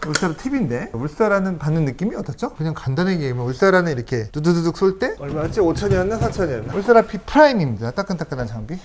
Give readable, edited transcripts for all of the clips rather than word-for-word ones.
울세라 팁인데 울세라는 받는 느낌이 어떻죠? 그냥 간단하게 얘기하면 울세라는 이렇게 두두두둑 쏠 때 얼마였지? 5천이었나? 4천이었나? 울세라 P 프라임입니다. 따끈따끈한 장비.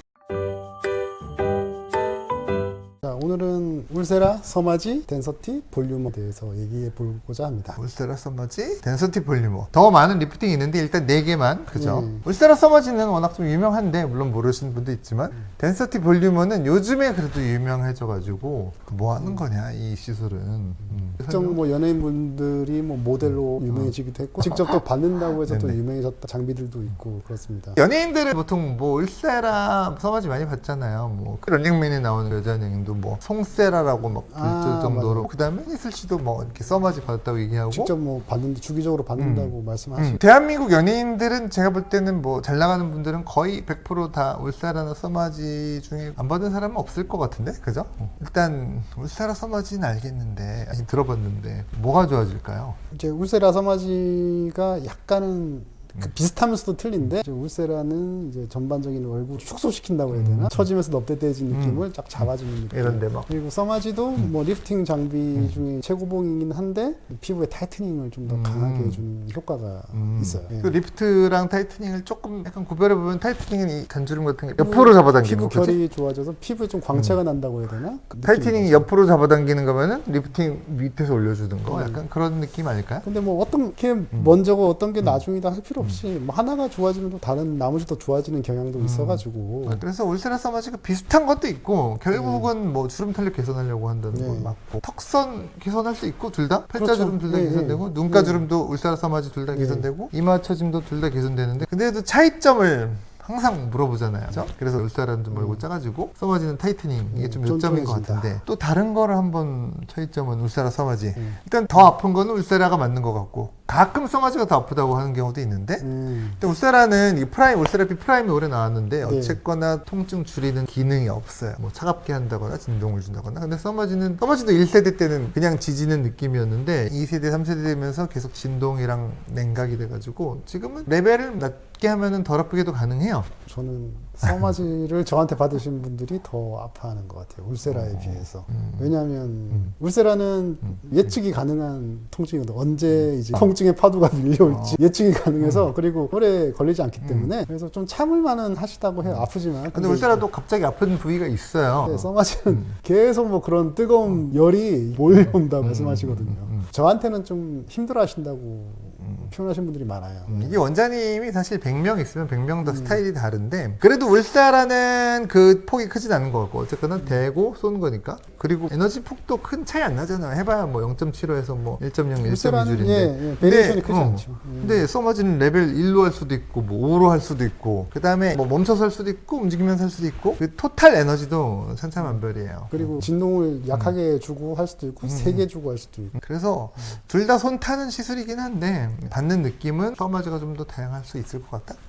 자, 오늘은 울세라 서마지 덴서티 볼륨에 대해서 얘기해 보고자 합니다. 울세라 서머지 덴서티 볼륨어. 더 많은 리프팅이 있는데 일단 4개만 그죠? 울세라 서머지는 워낙 좀 유명한데 물론 모르시는 분도 있지만 덴서티 볼륨어는 요즘에 그래도 유명해져가지고 뭐 하는 거냐 이 시술은. 특정 뭐 연예인분들이 뭐 모델로 유명해지기도 했고 직접 또 받는다고 해서 또 네네. 유명해졌다 장비들도 있고 그렇습니다. 연예인들은 보통 뭐 울세라 서머지 많이 받잖아요. 뭐 런닝맨에 나오는 여자 연예인도 뭐 송세라라고 막 불릴 정도로. 그다음에 이슬 씨도 뭐 이렇게 서머지 받았다고 얘기하고. 직접 뭐 받는데 주기적으로 받는다고 말씀하시고 대한민국 연예인들은 제가 볼 때는 뭐 잘 나가는 분들은 거의 100% 다 울세라나 서머지 중에 안 받은 사람은 없을 것 같은데, 그죠? 일단 울세라 서머지는 알겠는데, 아니 들어봤는데 뭐가 좋아질까요? 이제 울세라 서마지가 약간은 비슷하면서도 틀린데 이제 울세라는 이제 전반적인 얼굴 축소시킨다고 해야 되나? 처지면서 넙대대해진 느낌을 쫙 잡아주는 느낌. 이런데 막 그리고 서마지도 뭐 리프팅 장비 중에 최고봉이긴 한데 피부의 타이트닝을 좀 더 강하게 해주는 효과가 있어요. 예. 그 리프트랑 타이트닝을 조금 약간 구별해 보면 타이트닝은 이 단주름 같은 게 옆으로 잡아당기는 피부 거, 그치? 결이 좋아져서 피부에 좀 광채가 난다고 해야 되나? 그 타이트닝이 느낌이 옆으로 잡아당기는 거면은 리프팅 밑에서 올려주는 거 약간 그런 느낌 아닐까요? 근데 뭐 어떤 게 먼저고 어떤 게 나중이다 할 필요 없이 뭐 하나가 좋아지면 또 다른 나머지도 좋아지는 경향도 있어가지고 그래서 울세라 서머지가 비슷한 것도 있고 결국은 뭐 주름 탄력 개선하려고 한다는 네. 건 맞고 턱선 개선할 수 있고 둘 다 그렇죠. 팔자주름 둘 다 네, 개선되고 네. 눈가주름도 울세라 서머지 둘 다 네. 개선되고 이마 처짐도 둘 다 개선되는데 근데도 차이점을 항상 물어보잖아요. 그렇죠? 그래서 울세라는 좀 멀고 작아지고 서머지는 타이트닝 이게 좀 요점인 것 쫀쫀해진다. 같은데 또 다른 거를 한번 차이점은 울세라 서머지 일단 더 아픈 거는 울세라가 맞는 것 같고 가끔 서머지가 더 아프다고 하는 경우도 있는데 근데 울세라는 이 프라임 울세라 P 프라임이 올해 나왔는데 네. 어쨌거나 통증 줄이는 기능이 없어요. 뭐 차갑게 한다거나 진동을 준다거나. 근데 서머지도 1세대 때는 그냥 지지는 느낌이었는데 2세대 3세대 되면서 계속 진동이랑 냉각이 돼가지고 지금은 레벨을 낮게 하면은 덜 아프게도 가능해요. 저는 서마지를 저한테 받으신 분들이 더 아파하는 것 같아요. 울세라에 비해서. 왜냐하면 울세라는 예측이 가능한 통증이거든요. 언제 이제 통증의 파도가 밀려올지 예측이 가능해서 그리고 오래 걸리지 않기 때문에 그래서 좀 참을 만은 하시다고 해요. 아프지만. 근데 울세라도 갑자기 아픈 부위가 있어요. 네, 서마지는 계속 뭐 그런 뜨거운 열이 몰려온다 말씀하시거든요. 저한테는 좀 힘들어 하신다고 표현하신 분들이 많아요. 이게 원장님이 사실 100명 있으면 100명 다 스타일이 다른데 그래도 울세라는 그 폭이 크진 않은 것 같고 어쨌거나 대고 쏘는 거니까 그리고 에너지 폭도 큰 차이 안 나잖아요. 해봐야 뭐 0.75에서 뭐 1.0, 1.2줄인데 예, 베리에이션이 크지 않죠. 근데 서머지는 레벨 1로 할 수도 있고 뭐 5로 할 수도 있고 그 다음에 뭐 멈춰서 할 수도 있고 움직이면서 할 수도 있고 그 토탈 에너지도 천차만별이에요. 그리고 진동을 약하게 주고 할 수도 있고 세게 주고 할 수도 있고 그래서 둘 다 손 타는 시술이긴 한데 받는 느낌은 서머지가 좀 더 다양할 수 있을 것 같다?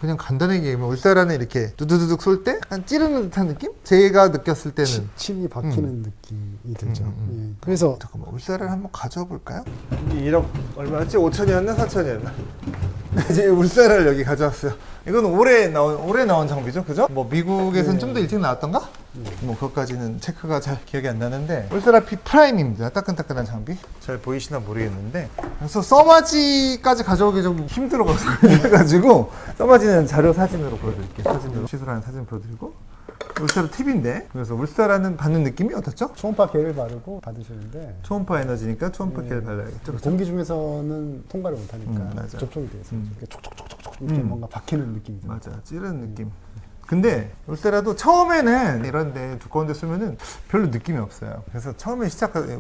그냥 간단하게 얘기하면 울세라는 이렇게 두두두둑 쏠 때 약간 찌르는 듯한 느낌? 제가 느꼈을 때는 침이 박히는 느낌이 들죠. 예. 그래서 잠깐만 울세라를 한번 가져와 볼까요? 이게 1억 얼마였지? 5천이었나? 4천이었나? 이제 울세라를 여기 가져왔어요. 이건 올해 나온 장비죠, 그죠? 뭐 미국에선 좀 더 일찍 나왔던가? 뭐 그것까지는 체크가 잘 기억이 안 나는데 울세라 P 프라임입니다. 따끈따끈한 장비. 잘 보이시나 모르겠는데 그래서 서머지까지 가져오기 좀 힘들어가지고 서머지는 자료 사진으로 보여드릴게요. 사진으로 시술하는 사진 보여드리고 울세라 팁인데 그래서 울세라는 받는 느낌이 어떻죠? 초음파 겔을 바르고 받으시는데 초음파 에너지니까 초음파 겔 발라야겠죠. 그렇죠? 공기 중에서는 통과를 못하니까 맞아. 접촉이 돼서 이렇게 촉촉촉촉촉 이렇게 뭔가 박히는 느낌이 들어요. 맞아, 찌르는 느낌. 근데 울세라도 처음에는 이런데 두꺼운 데 쓰면은 별로 느낌이 없어요. 그래서 처음에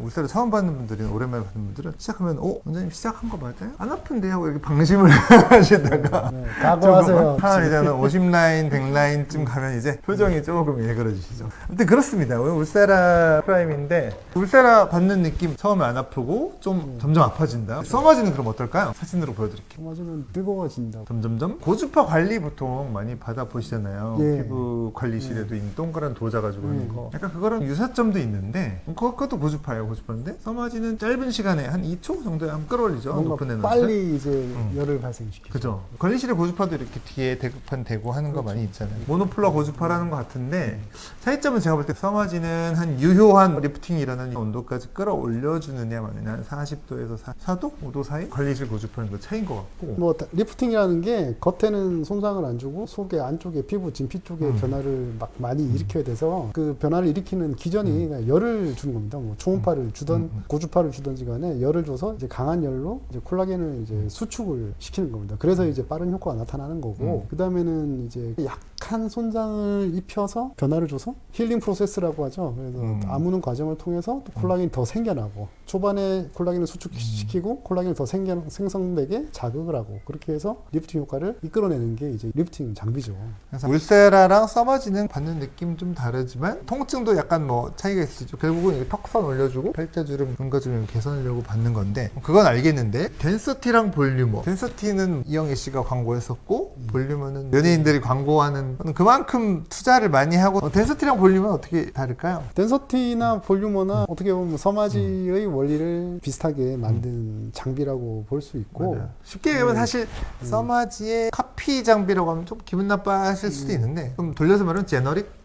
울세라 처음 받는 분들이 오랜만에 받는 분들은 시작하면 원장님 시작한 거 맞아요? 안 아픈데 하고 이렇게 방심을 하시다가 네, 각오하세요. 한 이제 50라인, 100라인쯤 가면 이제 표정이 조금 일그러지시죠. 아무튼 그렇습니다. 울세라 프라임인데 울세라 받는 느낌 처음에 안 아프고 좀 점점 아파진다. 서머지는 그럼 어떨까요? 사진으로 보여드릴게요. 서마지는 뜨거워진다. 점점점 고주파 관리 보통 많이 받아보시잖아요. 예. 피부 관리실에도 있는 동그란 도자 가지고 하는 거. 약간 그거랑 유사점도 있는데 그것도 고주파예요. 고주파인데 써마지는 짧은 시간에 한 2초 정도에 한번 끌어올리죠. 높은 뭔가 에너지를. 빨리 이제 열을 발생시키죠. 그죠. 관리실에 고주파도 이렇게 뒤에 대급판 대고 하는 거 많이 있잖아요. 모노폴라 고주파라는 것 같은데 차이점은 제가 볼 때 써마지는 한 유효한 리프팅이 일어나는 온도까지 끌어올려주느냐 마느냐 한 40도에서 4도? 5도 사이? 관리실 고주파는 그 차이인 것 같고 뭐 리프팅이라는 게 겉에는 손상을 안 주고 속에 안쪽에 피부 진피 쪽에 변화를 막 많이 일으켜야 돼서 그 변화를 일으키는 기전이 그냥 열을 주는 겁니다. 뭐 초음파를 주던 고주파를 주던지 간에 열을 줘서 이제 강한 열로 이제 콜라겐을 이제 수축을 시키는 겁니다. 그래서 이제 빠른 효과가 나타나는 거고 그 다음에는 이제 약한 손상을 입혀서 변화를 줘서 힐링 프로세스라고 하죠. 그래서 아무는 과정을 통해서 또 콜라겐이 더 생겨나고 초반에 콜라겐을 수축시키고 콜라겐이 더 생성되게 자극을 하고 그렇게 해서 리프팅 효과를 이끌어내는 게 이제 리프팅 장비죠. 그래서 울세라랑 써마지는 받는 느낌 좀 다르지만 통증도 약간 뭐 차이가 있으죠. 결국은 이게 턱선 올려주고 팔자주름 근거주름 개선하려고 받는 건데 그건 알겠는데 덴서티랑 볼륨어 덴서티는 이영애 씨가 광고했었고 볼륨어는 연예인들이 광고하는 그만큼 투자를 많이 하고 덴서티랑 볼륨어는 어떻게 다를까요? 덴서티나 볼륨어나 어떻게 보면 써마지의 원리를 비슷하게 만든 장비라고 볼 수 있고 맞아요. 쉽게 얘기하면 사실 써마지의 카피 장비라고 하면 좀 기분 나빠하실 수도 있는데 좀 돌려서 말하면 제너릭?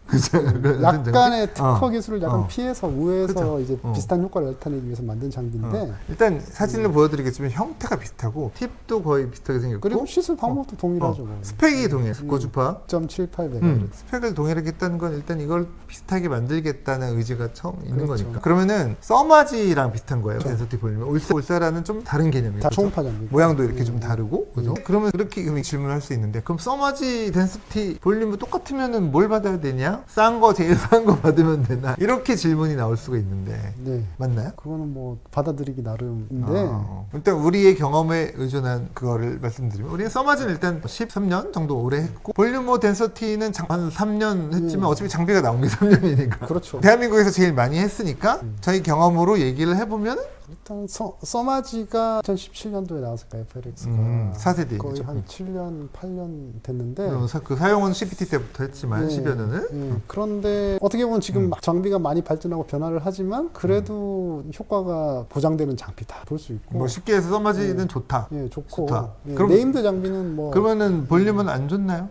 약간의 특허 기술을 약간 피해서 우회해서 그쵸. 이제 비슷한 효과를 나타내기 위해서 만든 장비인데 일단 사진을 보여드리겠지만 형태가 비슷하고 팁도 거의 비슷하게 생겼고 그리고 시술 방법도 동일하죠. 뭐. 스펙이 동일해요. 고주파 6.78메가 스펙을 동일하겠다는 건 일단 이걸 비슷하게 만들겠다는 의지가 처음 있는 그렇죠. 거니까 그러면은 써마지랑 비슷한 거예요. 덴서티 볼륨 울세라는 좀 다른 개념이죠. 다 초음파 장비. 모양도 이렇게 좀 다르고 그죠? 그러면 그렇게 질문을 할 수 있는데 그럼 써마지 덴서티 볼륨이 똑같으면은 뭘 받아야 되냐? 싼 거 제일 싼 거 받으면 되나? 이렇게 질문이 나올 수가 있는데 네. 맞나요? 그거는 뭐 받아들이기 나름인데 일단 우리의 경험에 의존한 그거를 말씀드리면 우리는 써마지는 일단 13년 정도 오래 했고 볼륨어 덴서티는 한 3년 했지만 어차피 장비가 나온 게 3년이니까 그렇죠. 대한민국에서 제일 많이 했으니까 저희 경험으로 얘기를 해보면 일단 써마지가 2017년도에 나왔을까요, FLX가 4세대 거의 한 7년, 8년 됐는데 그 사용은 CPT 때부터 했지만 10여 년을 그런데 어떻게 보면 지금 장비가 많이 발전하고 변화를 하지만 그래도 효과가 보장되는 장비다 볼 수 있고 뭐 쉽게 해서 써마지는 좋다. 예, 좋고 좋다. 예, 그럼- 네임드 장비는 뭐 그러면은 볼륨은 안 좋나요?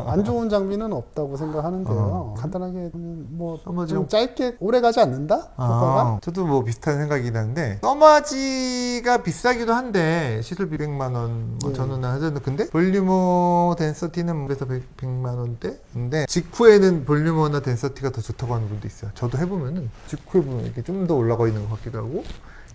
안 좋은 장비는 없다고 생각하는데요. 간단하게 뭐 써마지 좀 짧게 오래 가지 않는다? 효과가? 저도 뭐 비슷한 생각이긴 한데 써마지가 비싸기도 한데 시술비 100만 원 뭐 전후는 하잖아요. 근데 볼륨어 덴서티는 그래서 100만 원대? 근데 직후에는 볼륨어나 덴서티가 더 좋다고 하는 분도 있어요. 저도 해보면은 직후에 보면 이렇게 좀 더 올라가 있는 것 같기도 하고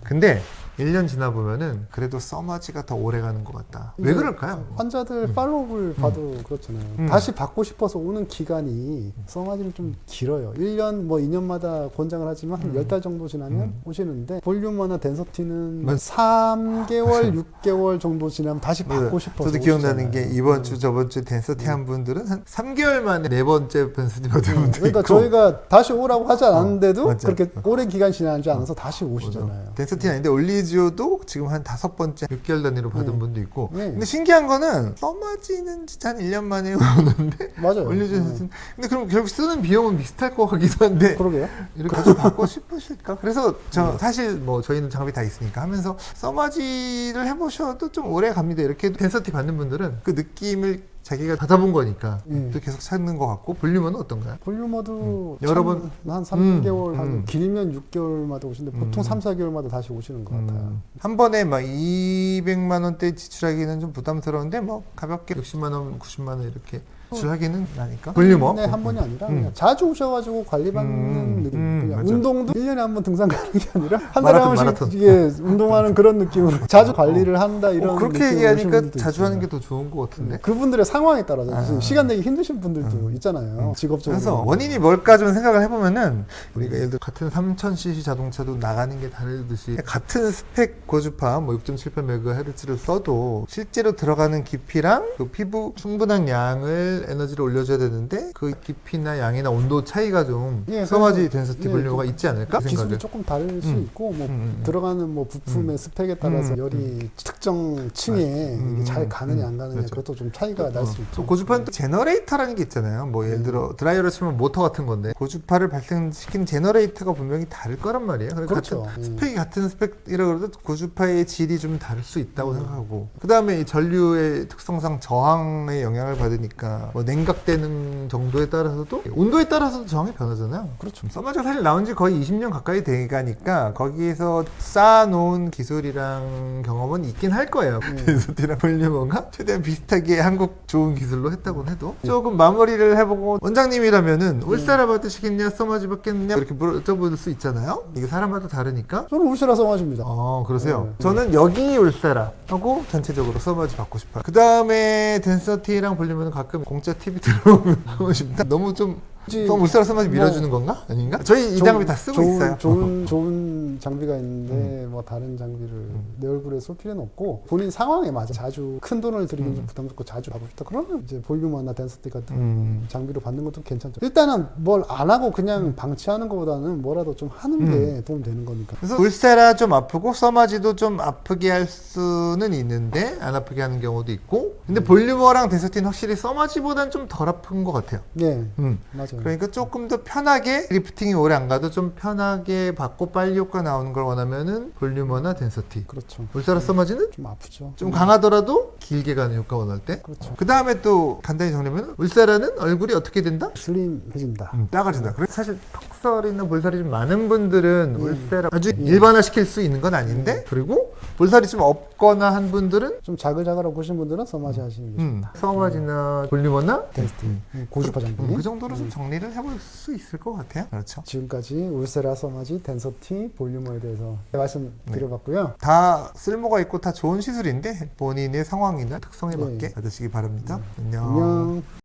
근데 1년 지나 보면은 그래도 써마지가 더 오래 가는 것 같다. 왜 이제 그럴까요? 환자들 팔로우를 봐도 그렇잖아요. 다시 받고 싶어서 오는 기간이 써마지는 좀 길어요. 1년 뭐 2년마다 권장을 하지만 한 10달 정도 지나면 오시는데 볼륨어나 덴서티는 3개월, 6개월 정도 지나면 다시 받고 싶어서 저도 기억나는 오시잖아요. 게 이번 주 저번 주 덴서티 한 분들은 한 3개월 만에 4번째 덴서티 받은 분도 그러니까 있고 저희가 다시 오라고 하지 않았는데도 맞아. 그렇게 오랜 기간 지나지 않아서 다시 오시잖아요. 덴서티는 아닌데 올리지오도 지금 한 5번째 6개월 단위로 받은 분도 있고 네. 근데 신기한 거는 써마지는 진짜 한 1년 만에 오는데 맞아요. 올리지오는 근데 그럼 결국 쓰는 비용은 비슷할 것 같기도 한데 그러게요. 이렇게 좀 받고 싶으실까? 그래서 저 사실 뭐 저희는 장비 다 있으니까 하면서 써마지를 해보셔도 좀 오래 갑니다. 이렇게 덴서티 받는 분들은 그 느낌을 자기가 받아본 거니까 또 계속 찾는 것 같고 볼륨은 어떤가요? 볼륨어도 여러 번 한 3개월 한 길면 6개월마다 오시는데 보통 3, 4개월마다 다시 오시는 것 같아요. 한 번에 막 200만 원대 지출하기는 좀 부담스러운데 뭐 가볍게 60만 원, 90만 원 이렇게 지출하기는 나니까. 볼륨어? 네, 한 번이 아니라 그냥 자주 오셔가지고 관리받는 느낌. 그냥 맞아. 운동도 1년에 한 번 등산 가는 게 아니라 한 달에 한 번씩 마라톤. 이게 운동하는 그런 느낌으로 자주 관리를 한다 이런 그렇게 느낌으로 오시는 얘기하니까 분들도 자주 있어요. 하는 게 더 좋은 것 같은데. 그분들의 상황에 따라서 시간 내기 힘드신 분들도 있잖아요. 직업적으로. 그래서 원인이 뭘까 좀 생각을 해보면은 우리가 예를 들어 같은 3000cc 자동차도 나가는 게 다르듯이 같은 스펙 고주파 뭐 6.78MHz를 써도 실제로 들어가는 깊이랑 그 피부 충분한 양을 텔 에너지를 올려줘야 되는데 그 깊이나 양이나 온도 차이가 좀 예, 써마지 덴서티 예, 볼륨어가 있지 않을까? 기술이 생각을. 조금 다를 수 있고 뭐 음. 들어가는 뭐 부품의 스펙에 따라서 열이 특정 층에 이게 잘 가느냐 안 가느냐 그렇죠. 그것도 좀 차이가 날 수 있죠. 또 고주파는 또 제너레이터라는 게 있잖아요. 뭐 예를 들어 드라이어로 치면 모터 같은 건데 고주파를 발생시키는 제너레이터가 분명히 다를 거란 말이에요. 그래서 그렇죠. 같은 스펙이 같은 스펙이라 그래도 고주파의 질이 좀 다를 수 있다고 생각하고 그 다음에 이 전류의 특성상 저항의 영향을 받으니까 뭐 냉각되는 정도에 따라서도 온도에 따라서도 저항이 변하잖아요. 그렇죠. 써마지가 사실 나온 지 거의 20년 가까이 돼가니까 거기에서 쌓아놓은 기술이랑 경험은 있긴 할 거예요. 덴서티랑 볼륨어가 최대한 비슷하게 한국 좋은 기술로 했다고 해도 조금 마무리를 해보고 원장님이라면은 울사라 받으시겠냐 써마지 받겠냐 이렇게 물어볼 수 있잖아요. 이게 사람마다 다르니까. 저는 울세라 써마지입니다. 그러세요? 저는 여기 울사라 하고 전체적으로 써마지 받고 싶어요. 그 다음에 덴서티랑 볼륨어는 가끔 공짜 TV 들어오면 하고 싶다. 너무 좀 울사라 써마지 밀어주는 건가? 아닌가? 저희 이 장비 다 쓰고 있어요. 좋은 장비가 있는데 뭐 다른 장비를 내 얼굴에 쏠 필요는 없고 본인 상황에 맞아. 자주 큰 돈을 들이긴 좀 부담스럽고 자주 가고 싶다. 그러면 이제 볼륨어나 덴서티 같은 장비로 받는 것도 괜찮죠. 일단은 뭘 안 하고 그냥 방치하는 것보다는 뭐라도 좀 하는 게 도움 되는 거니까. 그래서 울사라 좀 아프고 써마지도 좀 아프게 할 수는 있는데 안 아프게 하는 경우도 있고 근데 볼륨어랑 덴서티는 확실히 써마지보다는 좀 덜 아픈 것 같아요. 예, 맞아요. 그러니까 조금 더 편하게 리프팅이 오래 안 가도 좀 편하게 받고 빨리 효과 나오는 걸 원하면은 볼륨어나 덴서티. 그렇죠. 울사라 써마지는 좀 아프죠. 좀 강하더라도 길게 가는 효과 원할 때. 그렇죠. 그 다음에 또 간단히 정리하면 울사라는 얼굴이 어떻게 된다? 슬림해진다. 작아진다. 그래서 사실 턱살이나 볼살이 좀 많은 분들은 울사라 아주 일반화시킬 수 있는 건 아닌데 그리고 볼살이 좀 없거나 한 분들은 좀 자글자글하고 보신 분들은 써마지 하시는 게 좋다. 써마지나 볼륨어나 덴서티, 고주파 장비. 그 정도로 좀 정리를 해볼 수 있을 것 같아요. 그렇죠. 지금까지 울세라, 써마지, 덴서티, 볼륨어에 대해서 말씀드려봤고요. 다 쓸모가 있고 다 좋은 시술인데 본인의 상황이나 특성에 네. 맞게 받으시기 바랍니다. 안녕. 안녕.